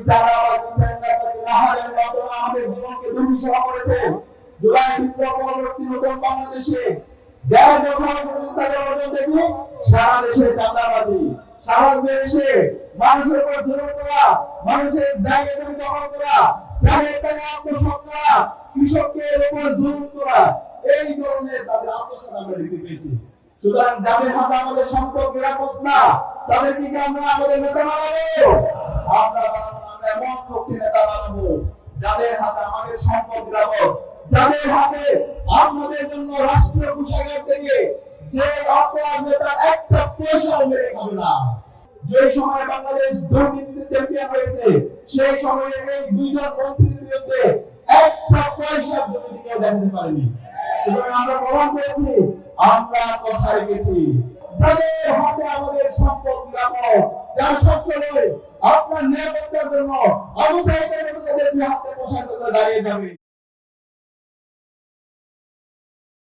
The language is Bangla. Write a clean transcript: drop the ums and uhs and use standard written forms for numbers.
জানাবাজি টেন্ডারবাজি রাহাজানি মাধ্যমে আমাদের জীবনকে দুর্বিষহ করেছে। জুলাই বিপ্লব পরবর্তী নতুন বাংলাদেশে ১.৫ বছর তাদের অর্জন দেখি সারা দেশে চাঁদাবাজি, সারা দেশে মানুষের উপর জুলুম করা, মানুষের জায়গা জমি দখল করা, যাদের টাকা আত্মসাৎ করা, কৃষকের উপর জুলুম করা, এই ধরনের তাদের আত্মসাৎ আমরা দেখতে পেয়েছি। সুতরাং যাদের হাতে আমাদের সম্পদ নিরাপদ না, তাদেরকে কি আমরা আমাদের নেতা বানাবো? আমরা বানাবো না, আমরা এমন পক্ষে নেতা বানাবো যাদের হাতে আমাদের সম্পদ নিরাপদ, যাদের হাতে আমাদের জন্য রাষ্ট্রীয় কোষাগার থেকে যে অর্থ আসবে তার একটা পয়সাও মেরে খাবে না। যে সময় বাংলাদেশ দুর্নীতিতে চ্যাম্পিয়ন হয়েছে, সেই সময়ে এই দুইজন মন্ত্রীর বিরুদ্ধে একটা পয়সা দুর্নীতি কেউ দেখাতে পারেনি। সুতরাং আমরা প্রমাণ করেছি, আমরা কথা রেখেছি। যাদের হাতে আমাদের সম্পদ নিরাপদ, যারা সবসময় আপনার নিরাপত্তার জন্য আবু সাইদের মতো তাদের দুই হাতে প্রসারিত করে দাঁড়িয়ে যাবে।